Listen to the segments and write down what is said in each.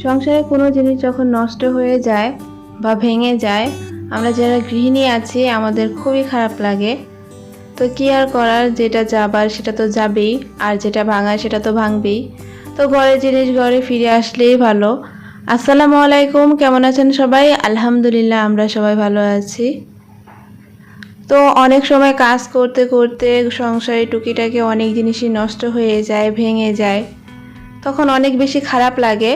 সংসারে কোনো জিনিস যখন নষ্ট হয়ে যায় বা ভেঙে যায়, আমরা যারা গৃহিণী আছি আমাদের খুবই খারাপ লাগে। তো কি আর করার, যেটা যাবার সেটা তো যাবেই, আর যেটা ভাঙার সেটা তো ভাঙবেই। তো ঘরের জিনিস ঘরে ফিরে আসলেই ভালো। আসসালামু আলাইকুম, কেমন আছেন সবাই? আলহামদুলিল্লাহ, আমরা সবাই ভালো আছি। তো অনেক সময় কাজ করতে করতে সংসারে টুকিটাকি অনেক জিনিসই নষ্ট হয়ে যায়, ভেঙে যায়, তখন অনেক বেশি খারাপ লাগে।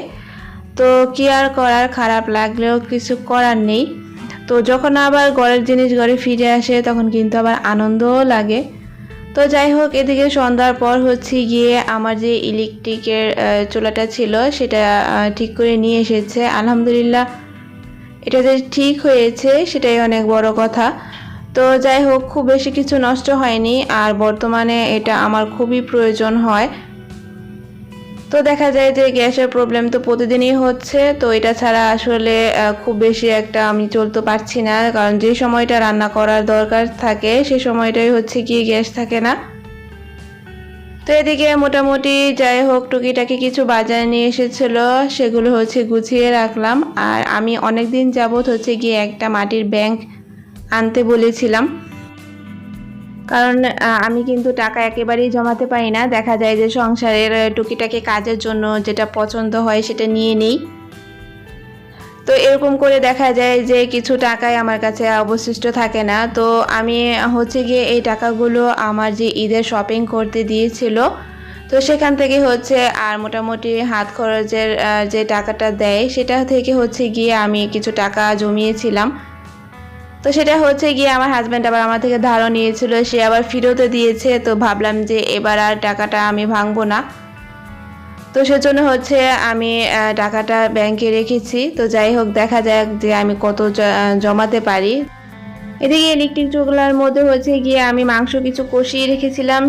তো কি আর করার, খারাপ লাগলেও কিছু করার নেই। তো যখন আবার ঘরের জিনিস ঘরে ফিরে আসে তখন কিন্তু আবার আনন্দও লাগে। তো যাই হোক, এদিকে সন্ধ্যার পর হচ্ছে গিয়ে আমার যে ইলেকট্রিকের চুলাটা ছিল সেটা ঠিক করে নিয়ে এসেছে। আলহামদুলিল্লাহ, এটা যে ঠিক হয়েছে সেটাই অনেক বড় কথা। তো যাই হোক, খুব বেশি কিছু নষ্ট হয়নি, আর বর্তমানে এটা আমার খুবই প্রয়োজন হয়। তো দেখা যায় যে গ্যাসের প্রবলেম তো প্রতিদিনই হচ্ছে, তো এটা ছাড়া আসলে খুব বেশি একটা আমি চলতে পারছি না, কারণ যে সময়টা রান্না করার দরকার থাকে সে সময়টাই হচ্ছে কি গ্যাস থাকে না। তো এদিকে মোটামুটি যাই হোক টুকিটাকি কিছু বাজার নিয়ে এসেছিল, সেগুলো হচ্ছে গুছিয়ে রাখলাম। আর আমি অনেক দিন যাবত হচ্ছে গিয়ে একটা মাটির ব্যাংক আনতে বলেছিলাম, কারণ আমি কিন্তু টাকা একেবারেই জমাতে পারি না। দেখা যায় যে সংসারের টুকিটাকি কাজের জন্য যেটা পছন্দ হয় সেটা নিয়ে নিই। তো এরকম করে দেখা যায় যে কিছু টাকাই আমার কাছে অবশিষ্ট থাকে না। তো আমি হচ্ছে গিয়ে এই টাকাগুলো আমার যে ঈদের শপিং করতে দিয়েছিল, তো সেখান থেকে হচ্ছে আর মোটামুটি হাত খরচের যে টাকাটা দেয় সেটা থেকে হচ্ছে গিয়ে আমি কিছু টাকা জমিয়েছিলাম। তো সেটা হচ্ছে গিয়ে আমার হাজব্যান্ড আবার আমার থেকে ধারও নিয়েছিল, সে আবার ফেরতও দিয়েছে। তো ভাবলাম যে এবার আর টাকাটা আমি ভাঙবো না, তো সেজন্য হচ্ছে আমি টাকাটা ব্যাংকে রেখেছি। তো যাই হোক, দেখা যাক যে আমি কত জমাতে পারি। এদিকে ইলেকট্রিক চুলার মধ্যে হচ্ছে গিয়ে আমি মাংস কিছু কষিয়ে রেখেছিলাম,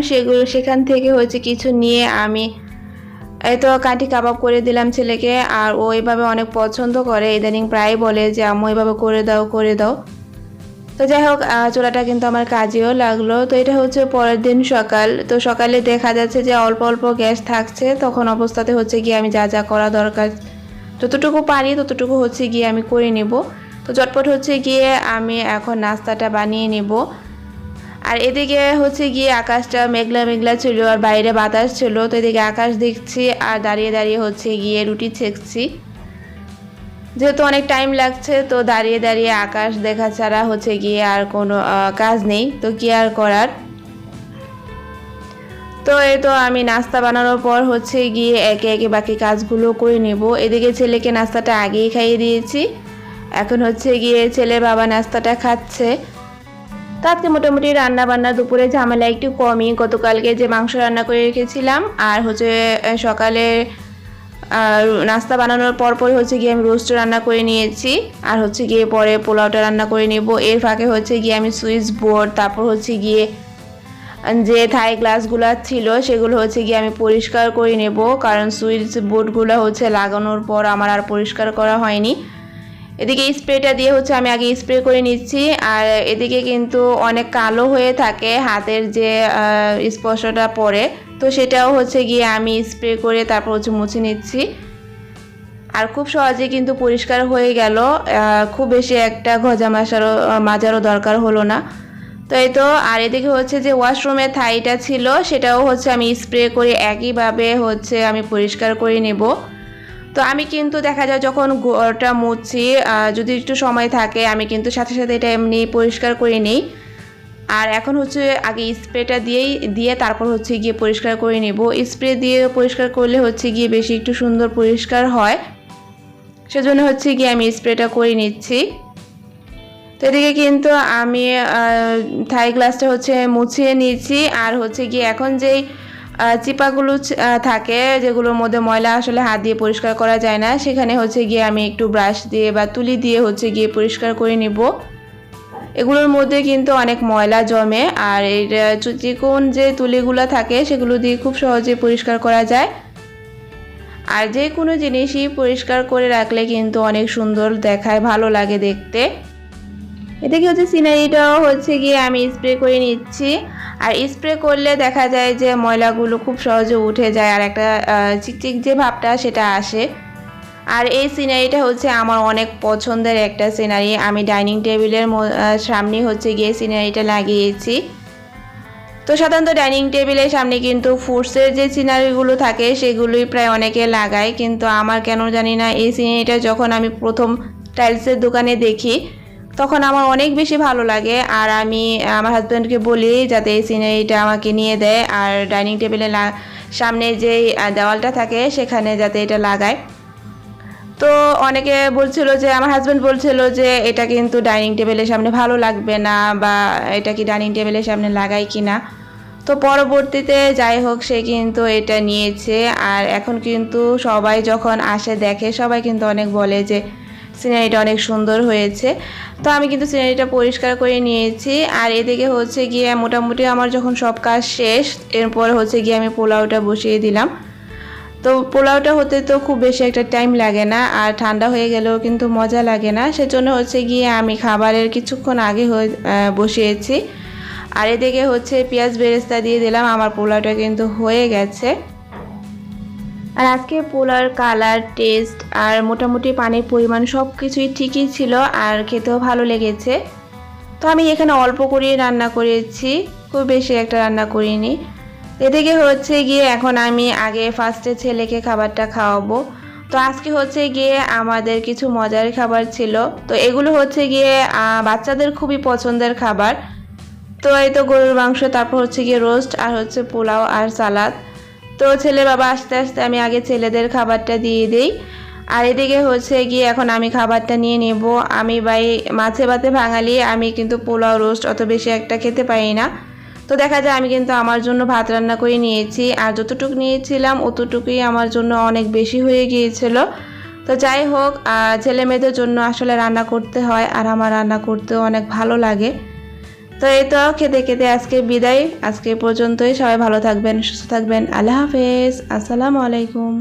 সেখান থেকে হচ্ছে কিছু নিয়ে আমি এই তো কাঠি কাবাব করে দিলাম ছেলেকে। আর ও এভাবে অনেক পছন্দ করে, ইদানিং প্রায় বলে যে আম্মু এভাবে করে দাও করে দাও। তো যাই হোক, চুলাটা কিন্তু আমার কাজেও লাগলো। তো এটা হচ্ছে পরের দিন সকাল। তো সকালে দেখা যাচ্ছে যে অল্প অল্প গ্যাস থাকছে, তখন অবস্থাতে হচ্ছে গিয়ে আমি যা যা করা দরকার যতটুকু পারি ততটুকু হচ্ছে গিয়ে আমি করে নেব। তো চটপট হচ্ছে গিয়ে আমি এখন নাস্তাটা বানিয়ে নেব। আর এদিকে হচ্ছে গিয়ে আকাশটা মেঘলা মেঘলা ছিল আর বাইরে বাতাস ছিল, তো এদিকে আকাশ দেখছি আর দাঁড়িয়ে দাঁড়িয়ে হচ্ছে গিয়ে রুটি ছেঁকছি। যেহেতু অনেক টাইম লাগছে, তো দাঁড়িয়ে দাঁড়িয়ে আকাশ দেখা ছাড়া হচ্ছে গিয়ে আর কোনো কাজ নেই, তো কি আর করার। তো এই তো আমি নাস্তা বানানোর পর হচ্ছে গিয়ে একে একে বাকি কাজগুলো করে নেব। এদিকে ছেলেকে নাস্তাটা আগেই খাইয়ে দিয়েছি, এখন হচ্ছে গিয়ে ছেলের বাবা নাস্তাটা খাচ্ছে। তো আজকে মোটামুটি রান্না বান্না দুপুরে ঝামেলা একটু কমই। গতকালকে যে মাংস রান্না করে রেখেছিলাম আর হচ্ছে সকালে আর নাস্তা বানানোর পরপরই হচ্ছে গিয়ে আমি রোস্ট রান্না করে নিয়েছি, আর হচ্ছে গিয়ে পরে পোলাওটা রান্না করে নেব। এর ফাঁকে হচ্ছে গিয়ে আমি সুইচ বোর্ড, তারপর হচ্ছে গিয়ে যে থাই গ্লাসগুলো ছিল সেগুলো হচ্ছে গিয়ে আমি পরিষ্কার করে নেব, কারণ সুইচ বোর্ডগুলো হচ্ছে লাগানোর পর আমার আর পরিষ্কার করা হয়নি। এদিকে স্প্রেটা দিয়ে হচ্ছে আমি আগে স্প্রে করে নিচ্ছি। আর এদিকে কিন্তু অনেক কালো হয়ে থাকে হাতের যে স্পর্শটা পড়ে, তো সেটাও হচ্ছে গিয়ে আমি স্প্রে করে তারপর হচ্ছে মুছে নিচ্ছি। আর খুব সহজে কিন্তু পরিষ্কার হয়ে গেল, খুব বেশি একটা মাজারও দরকার হলো না। তো এই তো, আর এদিকে হচ্ছে যে ওয়াশরুমের থাইটা ছিল সেটাও হচ্ছে আমি স্প্রে করে একইভাবে হচ্ছে আমি পরিষ্কার করে নেব। তো আমি কিন্তু দেখা যায় যখন ঘরটা মুছছি, যদি একটু সময় থাকে আমি কিন্তু সাথে সাথে এটা এমনি পরিষ্কার করে নিই। আর এখন হচ্ছে আগে স্প্রেটা দিয়ে তারপর হচ্ছে গিয়ে পরিষ্কার করে নেব। স্প্রে দিয়ে পরিষ্কার করলে হচ্ছে গিয়ে বেশি একটু সুন্দর পরিষ্কার হয়, সেজন্য হচ্ছে গিয়ে আমি স্প্রেটা করে নিচ্ছি। তো এদিকে কিন্তু আমি থাই গ্লাসটা হচ্ছে মুছিয়ে নিয়েছি। আর হচ্ছে গিয়ে এখন যেই চিপাগুলো থাকে যেগুলোর মধ্যে ময়লা আসলে হাত দিয়ে পরিষ্কার করা যায় না, সেখানে হচ্ছে গিয়ে আমি একটু ব্রাশ দিয়ে বা তুলি দিয়ে হচ্ছে গিয়ে পরিষ্কার করে নিব। এগুলোর মধ্যে কিন্তু অনেক ময়লা জমে, আর এই চিকন যে তুলিগুলো থাকে সেগুলো দিয়ে খুব সহজে পরিষ্কার করা যায়। আর যে কোনো জিনিসই পরিষ্কার করে রাখলে কিন্তু অনেক সুন্দর দেখায়, ভালো লাগে দেখতে। এদিকে হচ্ছে সিনারিটাও হচ্ছে গিয়ে আমি স্প্রে করে নিচ্ছি। আর স্প্রে করলে দেখা যায় যে ময়লাগুলো খুব সহজে উঠে যায়, আর একটা চিকচিক যে ভাবটা সেটা আসে। আর এই সিনারিটা হচ্ছে আমার অনেক পছন্দের একটা সিনারি। আমি ডাইনিং টেবিলের সামনে হচ্ছে গিয়ে সিনারিটা লাগিয়েছি। তো সাধারণত ডাইনিং টেবিলের সামনে কিন্তু ফ্রুটসের যে সিনারিগুলো থাকে সেগুলোই প্রায় অনেকে লাগায়, কিন্তু আমার কেন জানি না এই সিনারিটা যখন আমি প্রথম টাইলসের দোকানে দেখি তখন আমার অনেক বেশি ভালো লাগে। আর আমি আমার হাজব্যান্ডকে বলি যাতে এই সিনারিটা আমাকে নিয়ে দেয় আর ডাইনিং টেবিলের সামনে যেই দেওয়ালটা থাকে সেখানে যাতে এটা লাগায়। তো অনেকে বলছিল যে, আমার হাজব্যান্ড বলছিল যে এটা কিন্তু ডাইনিং টেবিলের সামনে ভালো লাগবে না, বা এটা কি ডাইনিং টেবিলের সামনে লাগাই কি না। তো পরবর্তীতে যাই হোক সে কিন্তু এটা নিয়েছে। আর এখন কিন্তু সবাই যখন আসে দেখে সবাই কিন্তু অনেক বলে যে সিনারিটা অনেক সুন্দর হয়েছে। তো আমি কিন্তু সিনারিটা পরিষ্কার করে নিয়েছি। আর এদিকে হচ্ছে গিয়ে মোটামুটি আমার যখন সব কাজ শেষ, এরপর হচ্ছে গিয়ে আমি পোলাওটা বসিয়ে দিলাম। তো পোলাওটা হতে তো খুব বেশি একটা টাইম লাগে না, আর ঠান্ডা হয়ে গেলেও কিন্তু মজা লাগে না। সেজন্য হচ্ছে গিয়ে আমি খাবারের কিছুক্ষণ আগে বসিয়েছি। আর এদিকে হচ্ছে পেঁয়াজ বেরেস্তা দিয়ে দিলাম। আমার পোলাওটা কিন্তু হয়ে গেছে। আর আজকে পোলাওর কালার, টেস্ট আর মোটামুটি পানির পরিমাণ সব কিছুই ঠিকই ছিল, আর খেতেও ভালো লেগেছে। তো আমি এখানে অল্প করে রান্না করেছি, খুব বেশি একটা রান্না করিনি। এদিকে হচ্ছে গিয়ে এখন আমি আগে ফার্স্টে ছেলেকে খাবারটা খাওয়াবো। তো আজকে হচ্ছে গিয়ে আমাদের কিছু মজার খাবার ছিল। তো এগুলো হচ্ছে গিয়ে বাচ্চাদের খুবই পছন্দের খাবার। তো এই তো গরুর মাংস, তারপর হচ্ছে গিয়ে রোস্ট, আর হচ্ছে পোলাও আর সালাদ। তো ছেলে বাবা আস্তে আস্তে আমি আগে ছেলেদের খাবারটা দিয়ে দিই। আর এদিকে হচ্ছে গিয়ে এখন আমি খাবারটা নিয়ে নেব। আমি মাছে ভাতে বাঙালি, আমি কিন্তু পোলাও রোস্ট অত বেশি একটা খেতে পারি না। তো দেখা যায় আমি কিন্তু আমার জন্য ভাত রান্না করে নিয়েছি, আর যতটুকু নিয়েছিলাম অতটুকুই আমার জন্য অনেক বেশি হয়ে গিয়েছিল। তো যাই হোক, ছেলে মেয়েদের জন্য আসলে রান্না করতে হয়, আর আমার রান্না করতেও অনেক ভালো লাগে। তো এই তো খেতে খেতে আজকে বিদায়। আজকে পর্যন্তই। সবাই ভালো থাকবেন, সুস্থ থাকবেন। আল্লাহ হাফেজ। আসসালামু আলাইকুম।